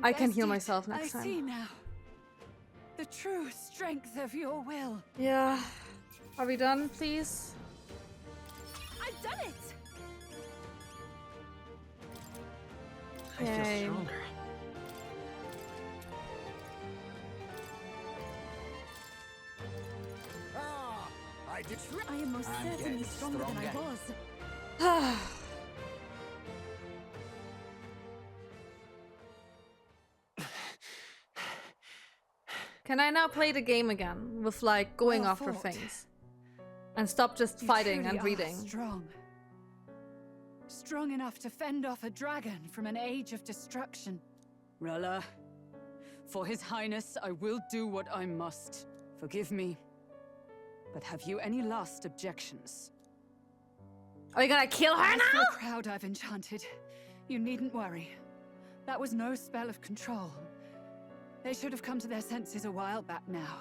I can heal myself next time. I see now. The true strength of your will. Yeah. Are we done, please? I've done it! I feel stronger. I am most certainly stronger than I was. Can I now play the game again with like going after things and stop just fighting and reading? Strong enough to fend off a dragon from an age of destruction. Rella, for His Highness, I will do what I must. Forgive me. But have you any last objections? Are you gonna kill her As for now? the crowd I've enchanted, you needn't worry. That was no spell of control. They should have come to their senses a while back now.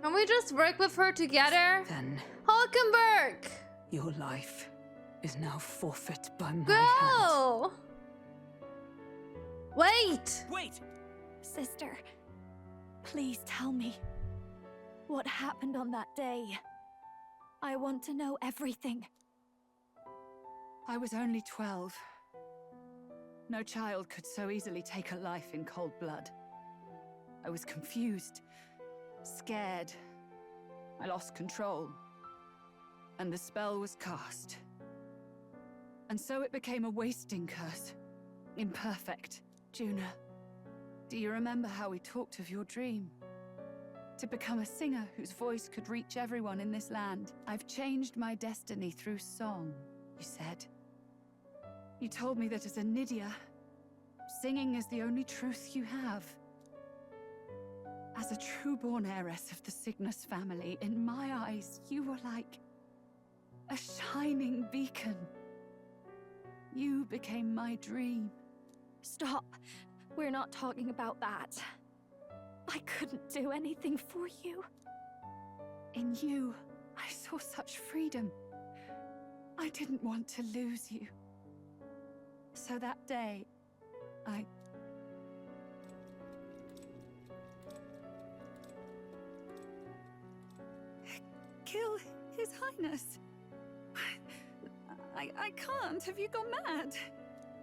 Can we just work with her together? Then Hulkenberg! your life is now forfeit by my hand. Go! Wait! Wait! Sister, please tell me. What happened on that day? I want to know everything. I was only 12. No child could so easily take a life in cold blood. I was confused, scared. I lost control. And the spell was cast. And so it became a wasting curse. Imperfect. Juna, do you remember how we talked of your dream? To become a singer whose voice could reach everyone in this land. I've changed my destiny through song, you said. You told me that as a Nydia, singing is the only truth you have. As a true-born heiress of the Cygnus family, in my eyes, you were like a shining beacon. You became my dream. Stop. We're not talking about that. I couldn't do anything for you. In you, I saw such freedom. I didn't want to lose you. So that day, I... kill His Highness. I can't. Have you gone mad?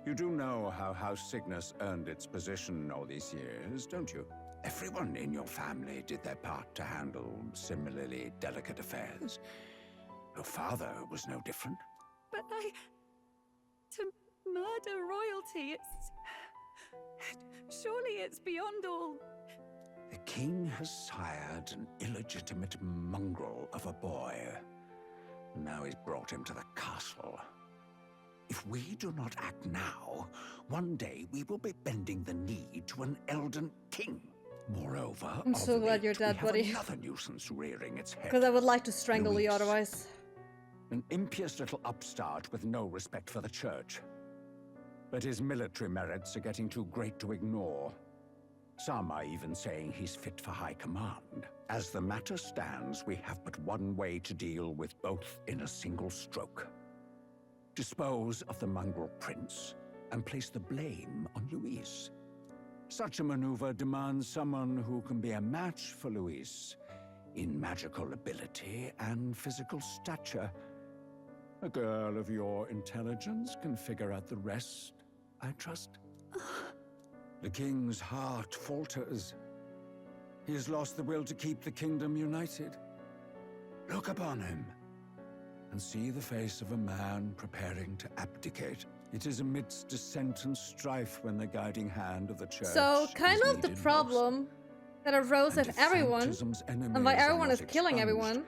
You do know how House Cygnus earned its position all these years, don't you? Everyone in your family did their part to handle similarly delicate affairs. Your father was no different. But to murder royalty, surely it's beyond all... The king has sired an illegitimate mongrel of a boy. Now he's brought him to the castle. If we do not act now, one day we will be bending the knee to an Elden king. Moreover, I'm so glad you're dead, buddy. Another nuisance rearing its head. Because I would like to strangle Louise. you otherwise. An impious little upstart with no respect for the church. But his military merits are getting too great to ignore. Some are even saying he's fit for high command. As the matter stands, we have but one way to deal with both in a single stroke. Dispose of the mongrel prince and place the blame on Louise. Such a maneuver demands someone who can be a match for Louise in magical ability and physical stature. A girl of your intelligence can figure out the rest, I trust. The king's heart falters. He has lost the will to keep the kingdom united. Look upon him and see the face of a man preparing to abdicate. It is amidst dissent and strife when the guiding hand of the church So, kind is of the needed problem most. that arose And with if everyone, phantasm's and why enemies are everyone not is killing expunged, everyone,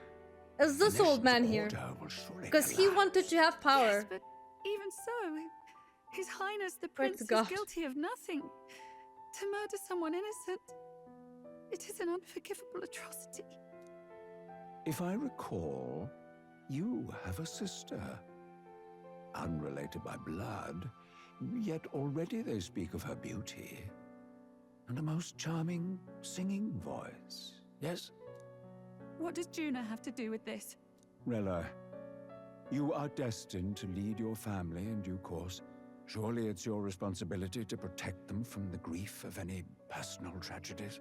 is this the old man nation's here. order will surely Because he collapse. wanted to have power. Yes, but even so, His Highness the Pray to Prince is God. guilty of nothing. To murder someone innocent, it is an unforgivable atrocity. If I recall, you have a sister. Unrelated by blood, yet already they speak of her beauty. And a most charming singing voice, yes? What does Juna have to do with this? Rella, you are destined to lead your family in due course. Surely it's your responsibility to protect them from the grief of any personal tragedies?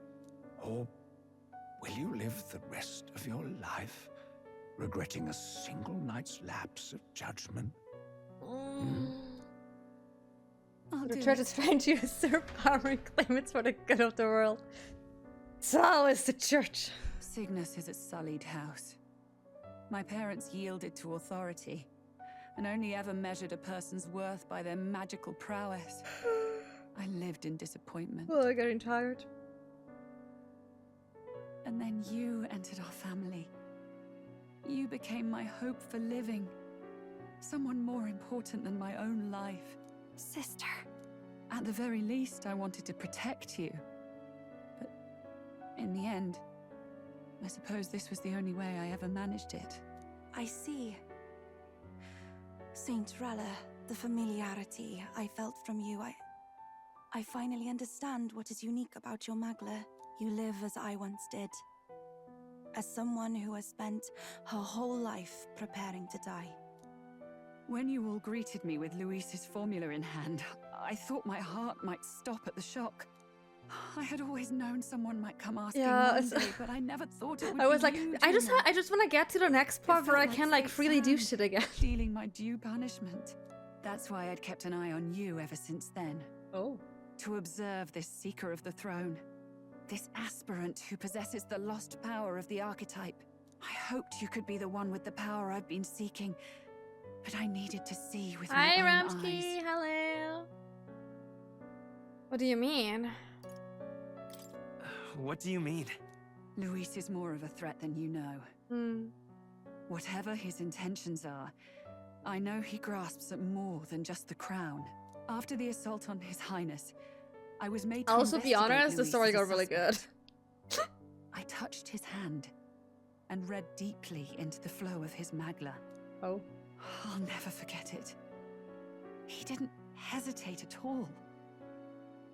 Or will you live the rest of your life regretting a single night's lapse of judgment? The church is trying to usurp power and claim it's for the good of the world. So is the church. Cygnus is a sullied house. My parents yielded to authority, and only ever measured a person's worth by their magical prowess. I lived in disappointment. Oh, I'm getting tired. And then you entered our family. You became my hope for living. Someone more important than my own life. Sister. At the very least, I wanted to protect you. But in the end, I suppose this was the only way I ever managed it. I see. Saint Rella, the familiarity I felt from you, I finally understand what is unique about your Magla. You live as I once did. As someone who has spent her whole life preparing to die. When you all greeted me with Luis's formula in hand, I thought my heart might stop at the shock. I had always known someone might come asking one day, but I never thought it would I was be like, you, I just Juno. want to get to the next part where I felt can like like fate freely do sand, shit again. Dealing my due punishment. That's why I'd kept an eye on you ever since then. Oh. To observe this seeker of the throne. This aspirant who possesses the lost power of the archetype. I hoped you could be the one with the power I've been seeking. But I needed to see with my Hi, own Ramsky. eyes. Hello. What do you mean? What do you mean? Luis is more of a threat than you know. Whatever his intentions are, I know he grasps at more than just the crown. After the assault on His Highness, I was made to I'll also be investigate honest, the Luis story as a got really good. suspect. I touched his hand and read deeply into the flow of his Magla. Oh. I'll never forget it. He didn't hesitate at all.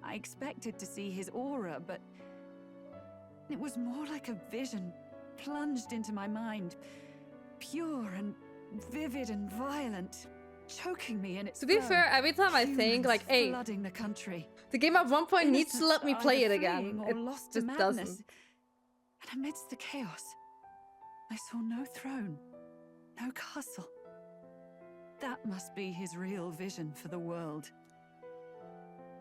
I expected to see his aura, but it was more like a vision plunged into my mind. Pure and vivid and violent, choking me in its To be flow. fair, every time I think Humans like, hey, flooding the country. the game at one point needs to let me Innocents play it either again. fleeing or It lost to just madness. doesn't. And amidst the chaos, I saw no throne, no castle. That must be his real vision for the world.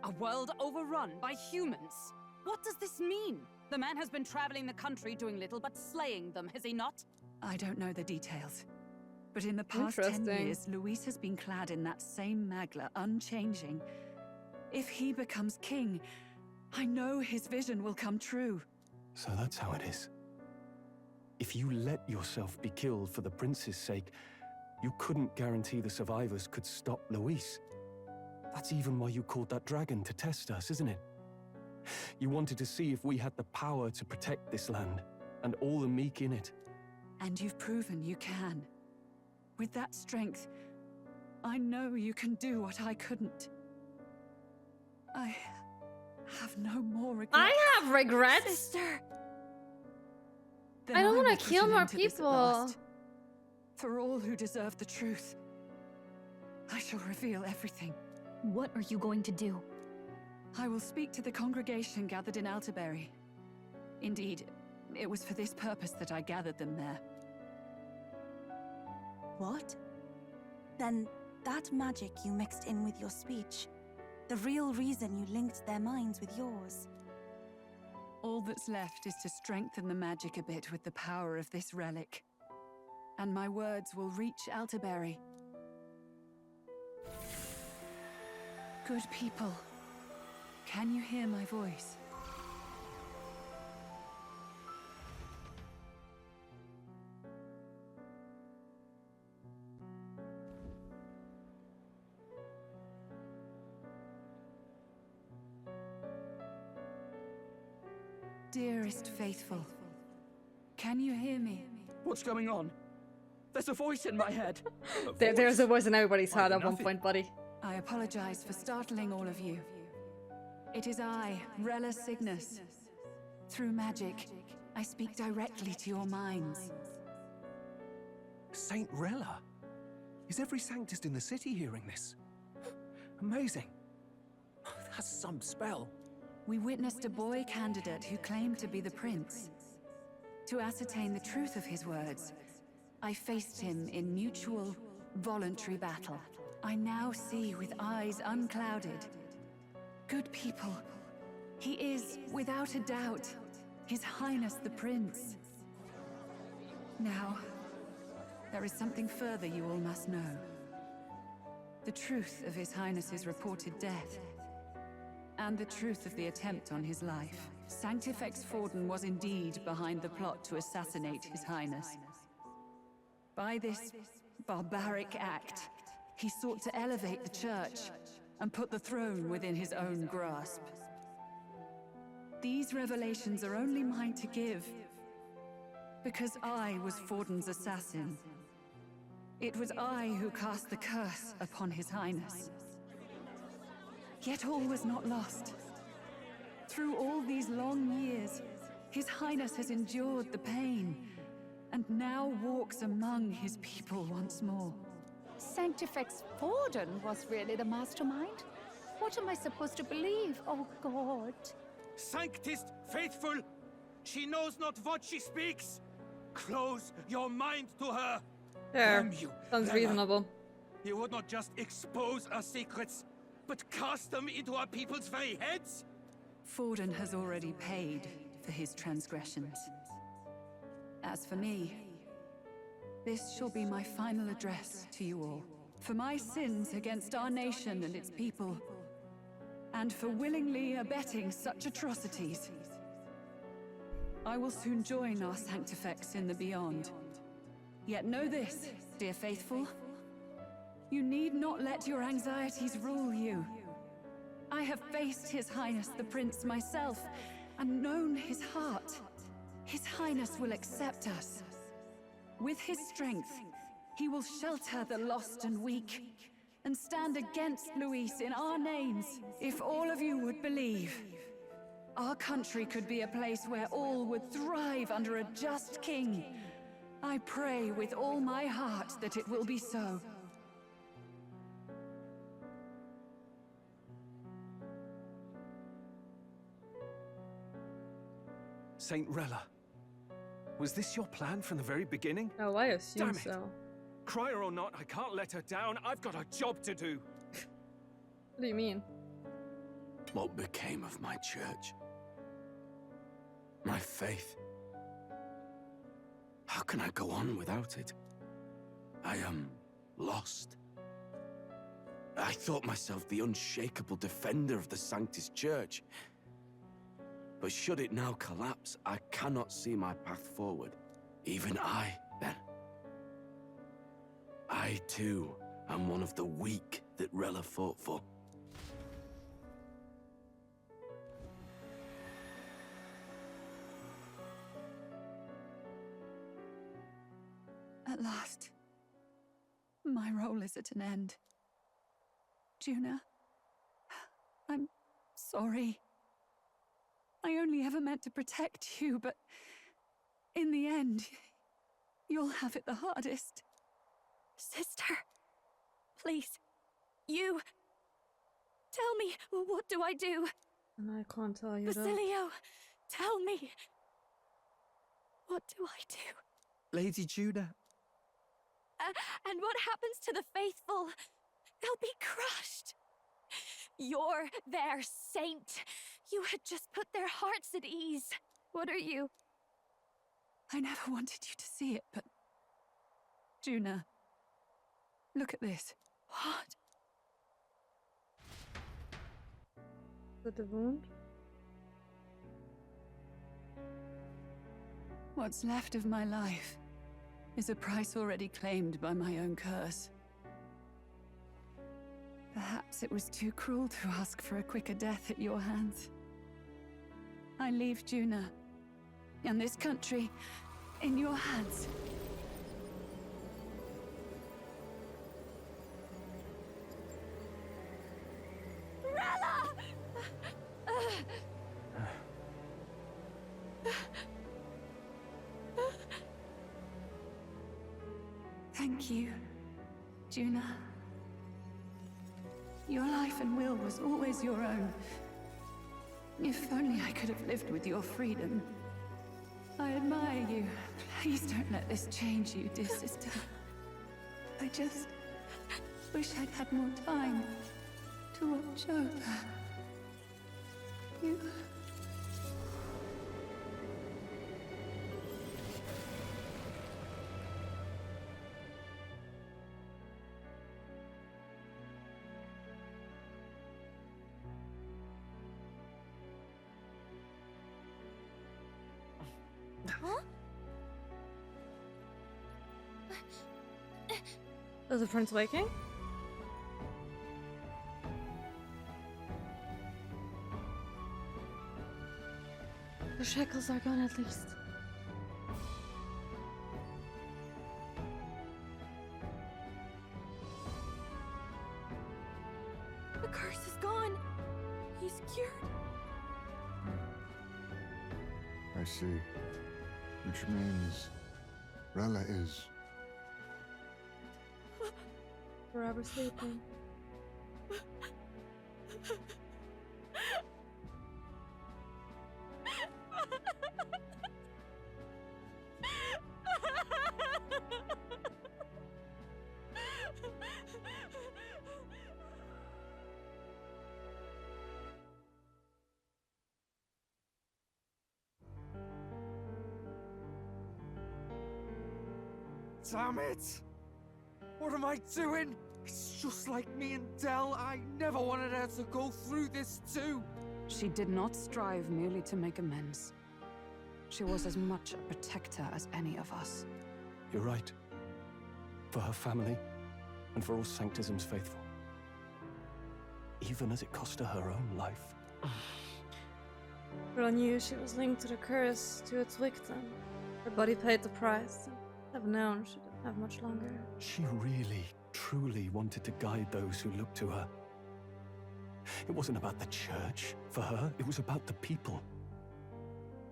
A world overrun by humans? What does this mean? The man has been traveling the country doing little but slaying them, has he not? I don't know the details. But in the past 10 Interesting. years, Luis has been clad in that same Magla, unchanging. If he becomes king, I know his vision will come true. So that's how it is. If you let yourself be killed for the prince's sake, you couldn't guarantee the survivors could stop Luis. That's even why you called that dragon to test us, isn't it? You wanted to see if we had the power to protect this land, and all the meek in it. And you've proven you can. With that strength, I know you can do what I couldn't. I have no more regrets. I have regrets. Sister. Then I don't will wanna put kill an more end to this at people. last. For all who deserve the truth, I shall reveal everything. What are you going to do? I will speak to the congregation gathered in Altaberry. Indeed, it was for this purpose that I gathered them there. What? Then that magic you mixed in with your speech, the real reason you linked their minds with yours. All that's left is to strengthen the magic a bit with the power of this relic. And my words will reach Altaberry. Good people, can you hear my voice? Dearest faithful, can you hear me? What's going on? There's a voice in my head. There's a voice in everybody's Why, head at one nothing. point, buddy. I apologize for startling all of you. It is I, Rella Cygnus. Through magic, I speak directly to your minds. Saint Rella? Is every sanctist in the city hearing this? Amazing. That's some spell. We witnessed a boy candidate who claimed to be the prince. To ascertain the truth of his words, I faced him in mutual, voluntary battle. I now see with eyes unclouded. Good people. He is, without a doubt, His Highness the Prince. Now, there is something further you all must know. The truth of His Highness's reported death, and the truth of the attempt on his life. Sanctifex Forden was indeed behind the plot to assassinate His Highness. By this barbaric act, he sought to elevate the Church and put the throne within his own grasp. These revelations are only mine to give, because I was Forden's assassin. It was I who cast the curse upon His Highness. Yet all was not lost. Through all these long years, His Highness has endured the pain, and now walks among his people once more. Sanctifex Forden was really the mastermind? What am I supposed to believe? Oh God. Sanctist faithful! She knows not what she speaks! Close your mind to her! Fair. Damn you, Sounds Lena. reasonable. You would not just expose our secrets, but cast them into our people's very heads? Forden has already paid for his transgressions. As for me, this shall be my final address to you all. For my sins against our nation and its people, and for willingly abetting such atrocities, I will soon join our Sanctifex in the beyond. Yet know this, dear faithful, you need not let your anxieties rule you. I have faced His Highness the Prince myself, and known his heart. His Highness will accept us. With his strength, he will shelter the lost and weak, and stand against Luis in our names. If all of you would believe, our country could be a place where all would thrive under a just king. I pray with all my heart that it will be so. Saint Rella, was this your plan from the very beginning? Oh, I assume Damn it. so. Crier or not, I can't let her down. I've got a job to do. What do you mean? What became of my church? My faith? How can I go on without it? I am lost. I thought myself the unshakable defender of the Sanctus Church. But should it now collapse, I cannot see my path forward. Even I, then. I, too, am one of the weak that Rella fought for. At last, my role is at an end. Juna, I'm sorry. I only ever meant to protect you, but in the end, you'll have it the hardest. Sister, please, you... Tell me, what do I do? And I can't tell you that. Basilio, tell me. What do I do? Lady Juna. And what happens to the faithful? They'll be crushed. You're their saint. You had just put their hearts at ease. What are you? I never wanted you to see it, but... Juna, look at this. What? Is it a wound? What's left of my life is a price already claimed by my own curse. Perhaps it was too cruel to ask for a quicker death at your hands. I leave Juna and this country in your hands. Rella! Thank you, Juna. Your life and will was always your own. If only I could have lived with your freedom. I admire you. Please don't let this change you, dear sister. I just wish I'd had more time to watch over you. Huh? Is the prince waking? The shackles are gone at least. The curse is gone. He's cured. I see. Which means Rella is... Forever sleeping. Damn it! What am I doing? It's just like me and Dell. I never wanted her to go through this too. She did not strive merely to make amends. She was as much a protector as any of us. You're right. For her family, and for all Sanctism's faithful. Even as it cost her her own life. Girl knew she was linked to the curse, to its victim. Her body paid the price. Have known she didn't have much longer. She really, truly wanted to guide those who looked to her. It wasn't about the church for her, it was about the people.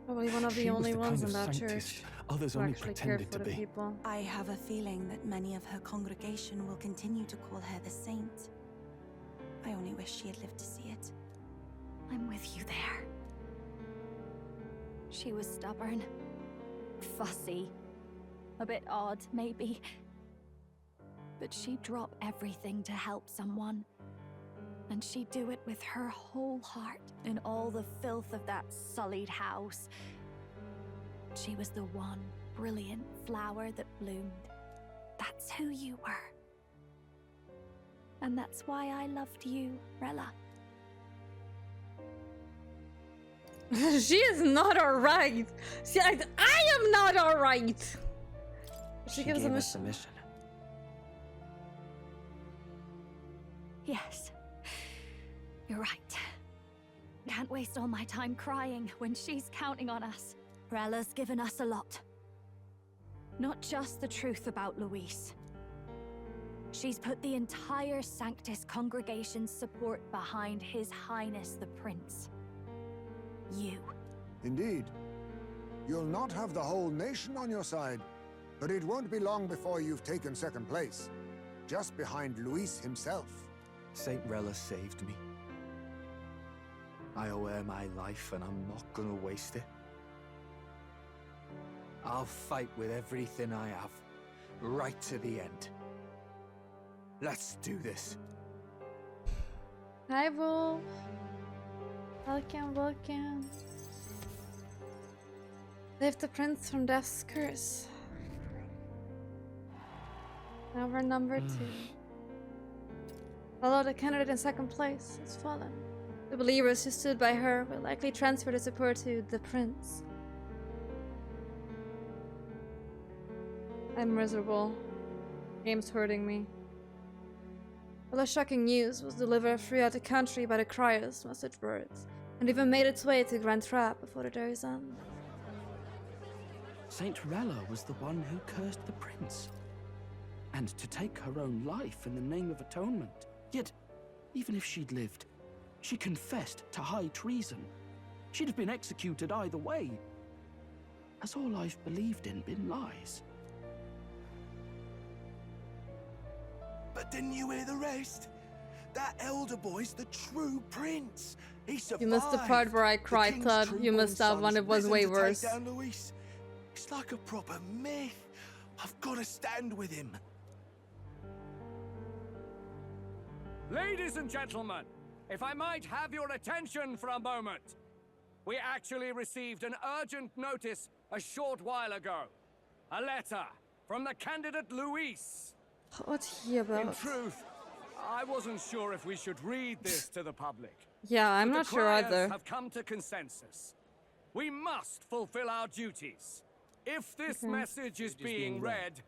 Probably one of the She was only the ones kind in of that sanctist church others who only actually cared pretended for to the be. people. I have a feeling that many of her congregation will continue to call her the saint. I only wish she had lived to see it. I'm with you there. She was stubborn, fussy, a bit odd, maybe. But she'd drop everything to help someone. And she'd do it with her whole heart in all the filth of that sullied house. She was the one brilliant flower that bloomed. That's who you were. And that's why I loved you, Rella. She is not alright. I am not alright. She gives gave a us mission. Yes. You're right. Can't waste all my time crying when she's counting on us. Rella's given us a lot. Not just the truth about Luis. She's put the entire Sanctus congregation's support behind His Highness the Prince. You. Indeed. You'll not have the whole nation on your side, but it won't be long before you've taken second place. Just behind Luis himself. Saint Rella saved me. I owe her my life, and I'm not gonna waste it. I'll fight with everything I have, right to the end. Let's do this. Hi, Wolf. Welcome, welcome. Save the prince from death's curse. Now we're number 2. Although the candidate in second place has fallen, the believers who stood by her will likely transfer the support to the prince. I'm miserable. Game's hurting me. All the shocking news was delivered throughout the country by the criers' message boards, and even made its way to Grand Trap before the day's end. Saint Rella was the one who cursed the prince. And to take her own life in the name of atonement. Yet, even if she'd lived, she confessed to high treason. She'd have been executed either way. Has all I've believed in been lies? But didn't you hear the rest? That elder boy's the true prince. He survived. You missed the part where I cried, Todd. You missed that one. It was way worse. It's like a proper myth. I've got to stand with him. Ladies and gentlemen, if I might have your attention for a moment. We actually received an urgent notice a short while ago. A letter from the candidate Luis. What's he about? In truth, I wasn't sure if we should read this to the public. Yeah, I'm But not the sure criers either. have come to consensus. We must fulfill our duties. If this message is being read,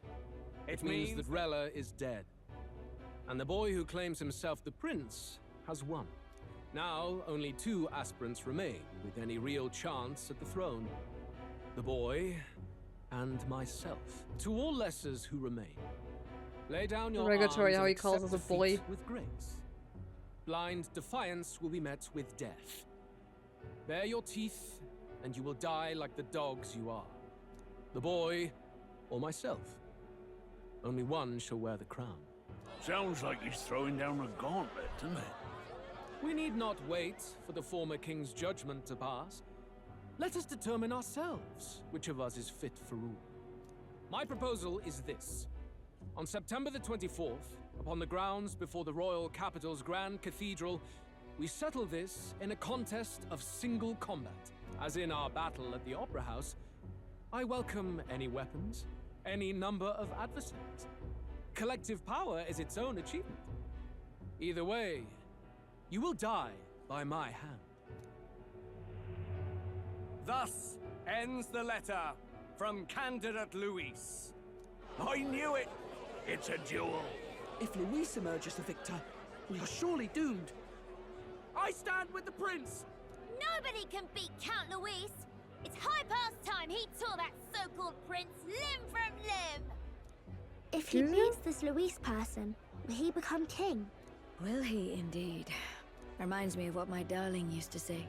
it means that Rella is dead. And the boy who claims himself the prince has won. Now, only 2 aspirants remain with any real chance at the throne. The boy and myself. To all lessers who remain, lay down your Regulatory, arms how and he calls accept us a boy. defeat with grace. Blind defiance will be met with death. Bare your teeth, and you will die like the dogs you are. The boy, or myself. Only one shall wear the crown. Sounds like he's throwing down a gauntlet, doesn't it? We need not wait for the former king's judgment to pass. Let us determine ourselves which of us is fit for rule. My proposal is this. On September the 24th, upon the grounds before the royal capital's grand cathedral, we settle this in a contest of single combat. As in our battle at the Opera House, I welcome any weapons, any number of adversaries. Collective power is its own achievement. Either way, you will die by my hand. Thus ends the letter from candidate Luis. I knew it! It's a duel. If Luis emerges the victor, we are surely doomed. I stand with the prince! Nobody can beat Count Luis! It's high past time he tore that so-called prince limb from limb! If he beats this Luis person, will he become king? Will he indeed? Reminds me of what my darling used to say.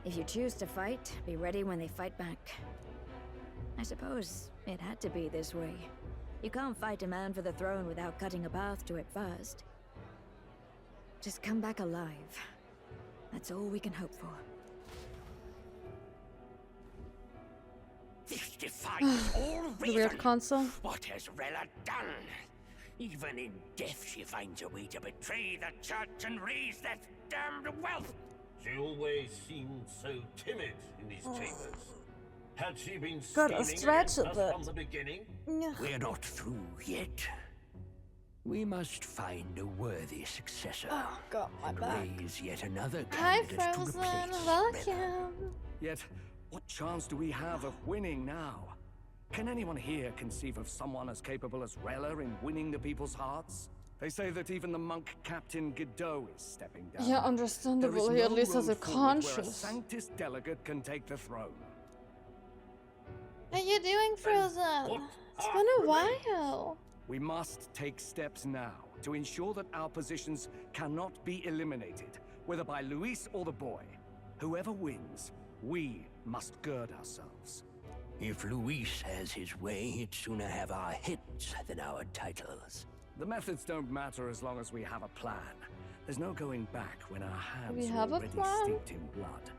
If you choose to fight, be ready when they fight back. I suppose it had to be this way. You can't fight a man for the throne without cutting a path to it first. Just come back alive. That's all we can hope for. This defies all The reason. weird console. What has Rella done? Even in death she finds a way to betray the church and raise that damned wealth. She always seemed so timid in these chambers. Had she been Got a scheming stretch against of us it. from the beginning? We're not through yet. We must find a worthy successor. Oh, God, my and back. raise yet another Hi, candidate to Frozen. replace Welcome. Yet, what chance do we have of winning now? Can anyone here conceive of someone as capable as Rella in winning the people's hearts? They say that even the monk Captain Godot is stepping down. Yeah, understandable. There He is at no least has a road forward where conscience. Sanctus delegate can take the throne. How you doing, Frozen? It's been a while. We must take steps now to ensure that our positions cannot be eliminated, whether by Luis or the boy. Whoever wins, we must gird ourselves. If Luis has his way, he'd sooner have our heads than our titles. The methods don't matter as long as we have a plan. There's no going back when our hands We are have a already plan? steeped in blood.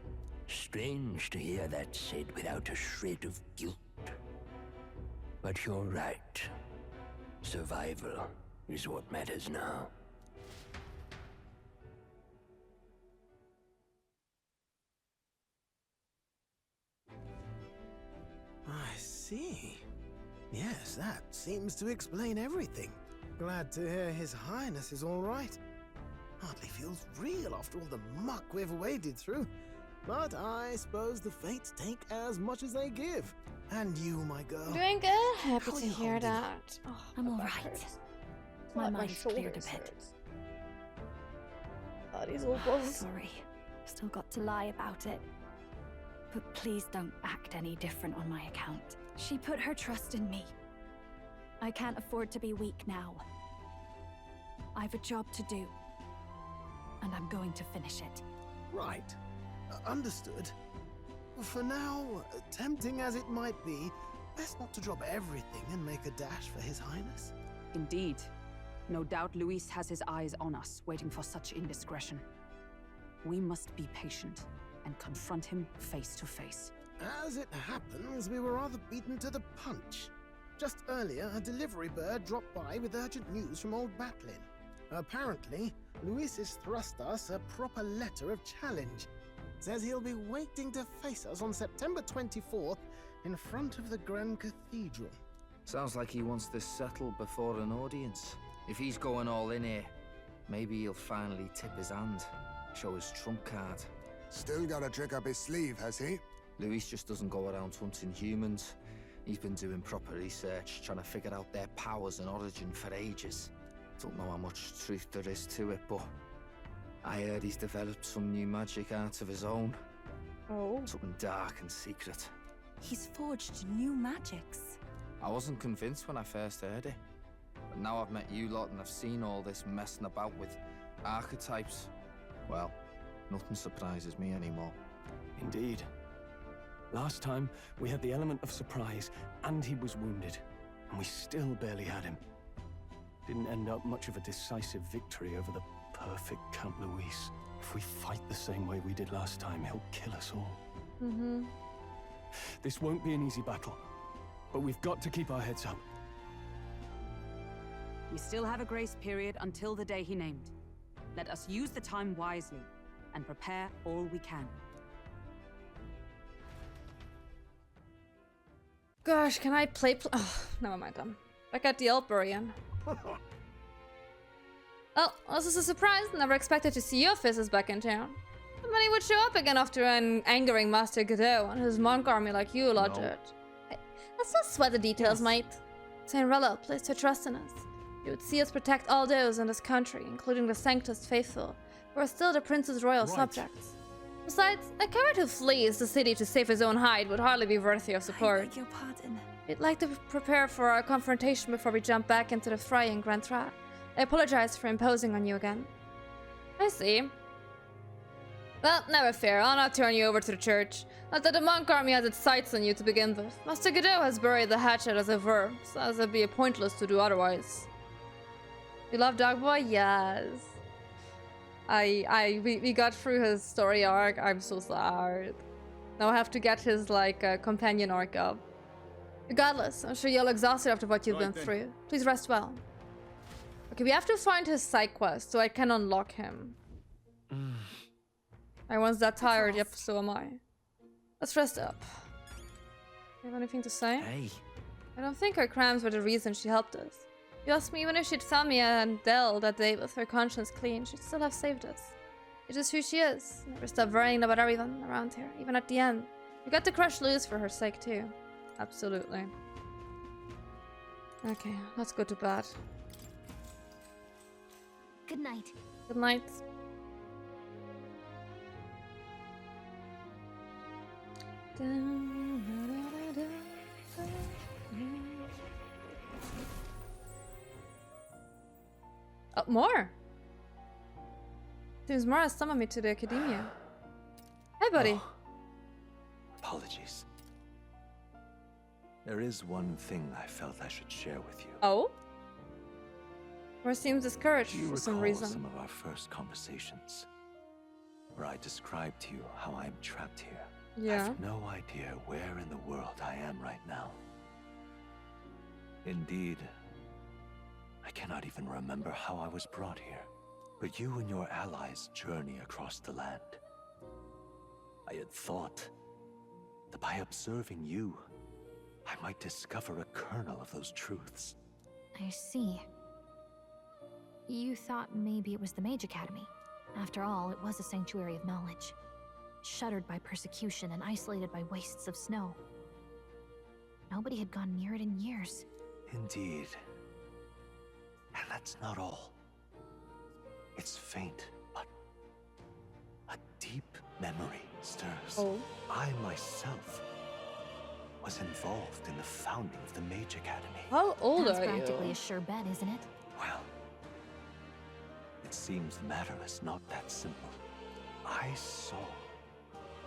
Strange to hear that said without a shred of guilt. But you're right. Survival is what matters now. I see. Yes, that seems to explain everything. Glad to hear His Highness is all right. Hardly feels real after all the muck we've waded through. But I suppose the fates take as much as they give. And you, my girl. Doing good. Happy How are to you hear holding? that. Oh, I'm my all back right. hurts. My Like mind's cleared a shoulders bit. hurts. Body's all buzzed. Sorry. Still got to lie about it. But please don't act any different on my account. She put her trust in me. I can't afford to be weak now. I've a job to do. And I'm going to finish it. Right. Understood. For now, tempting as it might be, best not to drop everything and make a dash for His Highness. Indeed. No doubt Luis has his eyes on us, waiting for such indiscretion. We must be patient and confront him face to face. As it happens, we were rather beaten to the punch. Just earlier, a delivery bird dropped by with urgent news from old Batlin. Apparently, Luis has thrust us a proper letter of challenge. Says he'll be waiting to face us on September 24th in front of the Grand Cathedral. Sounds like he wants this settled before an audience. If he's going all in here, maybe he'll finally tip his hand, show his trump card. Still got a trick up his sleeve, has he? Luis just doesn't go around hunting humans. He's been doing proper research, trying to figure out their powers and origin for ages. Don't know how much truth there is to it, but I heard he's developed some new magic art of his own. Oh. Something dark and secret. He's forged new magics. I wasn't convinced when I first heard it. But now I've met you lot and I've seen all this messing about with archetypes. Well, nothing surprises me anymore. Indeed. Last time, we had the element of surprise, and he was wounded. And we still barely had him. Didn't end up much of a decisive victory over the perfect Count Luis. If we fight the same way we did last time, he'll kill us all. Mm-hmm. This won't be an easy battle, but we've got to keep our heads up. We still have a grace period until the day he named. Let us use the time wisely and prepare all we can. Gosh, can I play oh, never mind then. Back at the Altburian. Well, this is a surprise. Never expected to see your fizzes back in town. But many would show up again after angering Master Godot and his monk army like you lodged. Hey, let's not sweat the details, mate. Saint Rella placed her trust in us. You would see us protect all those in this country, including the Sanctus faithful, who are still the prince's royal subjects. Besides, a coward who flees the city to save his own hide would hardly be worthy of support. I beg your pardon. We'd like to prepare for our confrontation before we jump back into the fray in Grand Trap. I apologize for imposing on you again. I see. Well, never fear. I'll not turn you over to the church. Not that the monk army has its sights on you to begin with. Master Godot has buried the hatchet as it were, so as it'd be pointless to do otherwise. You love Dogboy? Yes. We got through his story arc. I'm so sad. Now I have to get his companion arc up. Regardless, I'm sure you're exhausted after what you've been through. Please rest well. Okay, we have to find his side quest so I can unlock him. I was that tired, yep, so am I. Let's rest up. You have anything to say? Hey. I don't think her crimes were the reason she helped us. You ask me, even if she'd found me and Dell that day with her conscience clean, she'd still have saved us. It's just who she is. Never stop worrying about everyone around here, even at the end. We got to crush Luz for her sake too. Absolutely. Okay, let's go to bed. Good night. Good night. Oh, more! Seems Mara summoned me to the academia. Hey, buddy. Oh, apologies. There is one thing I felt I should share with you. Oh? Mara seems discouraged Do you for some recall reason. some of our first conversations, where I described to you how I am trapped here? Yeah. I've no idea where in the world I am right now. Indeed, I cannot even remember how I was brought here. But you and your allies journey across the land. I had thought that by observing you, I might discover a kernel of those truths. I see. You thought maybe it was the Mage Academy. After all, it was a sanctuary of knowledge. Shuttered by persecution and isolated by wastes of snow. Nobody had gone near it in years. Indeed. And that's not all. It's faint, but a deep memory stirs. Oh. I myself was involved in the founding of the Mage Academy. How old That's are you? practically a sure bet, isn't it? Well, it seems the matter is not that simple. I saw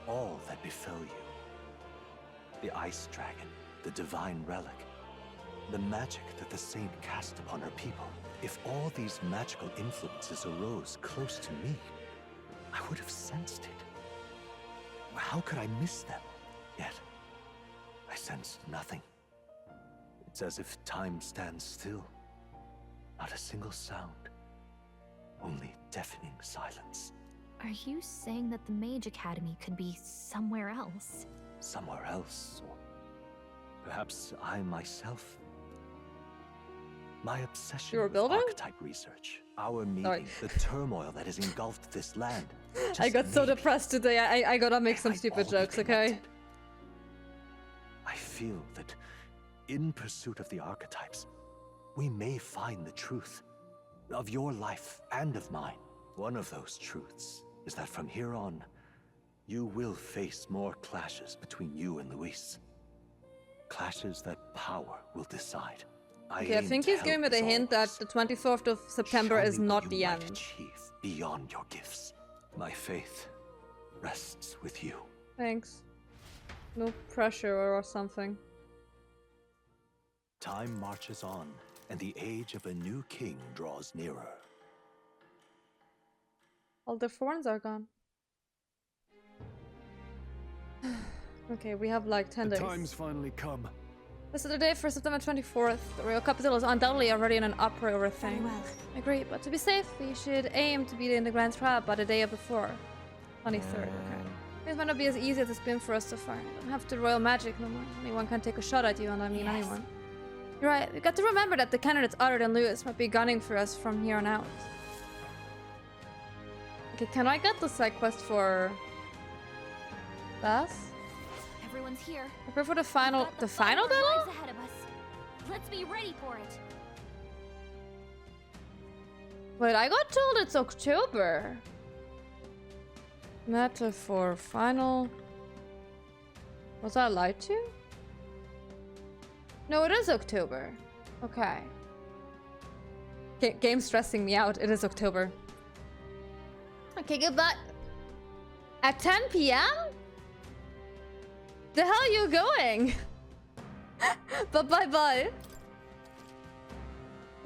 all that befell you. The Ice Dragon, the Divine Relic, The magic that the saint cast upon her people. If all these magical influences arose close to me, I would have sensed it. How could I miss them? Yet, I sensed nothing. It's as if time stands still. Not a single sound. Only deafening silence. Are you saying that the Mage Academy could be somewhere else? Somewhere else, or perhaps I myself. My obsession with archetype research, our meeting, the turmoil that has engulfed this land. I got so depressed today, I gotta make some stupid jokes, okay? I feel that in pursuit of the archetypes, we may find the truth of your life and of mine. One of those truths is that from here on, you will face more clashes between you and Luis. Clashes that power will decide. Okay, I think he's giving me the hint that the 24th of September is not the end. Achieve beyond your gifts. My faith rests with you. Thanks. No pressure or something. Time marches on, and the age of a new king draws nearer. All the thorns are gone. Okay, we have like 10 days. The time's finally come. This is the day for September 24th. The royal capital is undoubtedly already in an uproar over things. well. I agree, but to be safe, we should aim to be in the Grand Trap by the day before. 23rd, okay. It might not be as easy as it's been for us so far. You don't have the royal magic no more. Anyone can take a shot at you, and I mean anyone. You're right, we've got to remember that the candidates other than Lewis might be gunning for us from here on out. Okay, can I get the side quest for... Bass? Everyone's here. Prepare for the final final battle? Lives ahead of us. Let's be ready for it. Wait, I got told it's October. Matter for final. Was I lied to? No, it is October. Okay. Game stressing me out. It is October. Okay, goodbye. At 10 p.m.? The hell are you going? But bye-bye.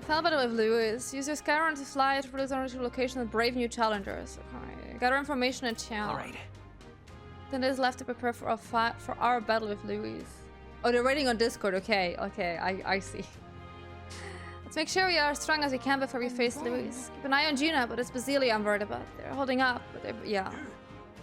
Final battle with Lewis. Use your Skyrim to fly to produce original location and brave new challengers. Okay. Gather information and town. Alright. 10 days left to prepare for our battle with Lewis. Oh, they're waiting on Discord. Okay, okay, I see. Let's make sure we are as strong as we can before we face Lewis. Keep an eye on Gina, but it's Basilia I'm worried about. They're holding up, but yeah.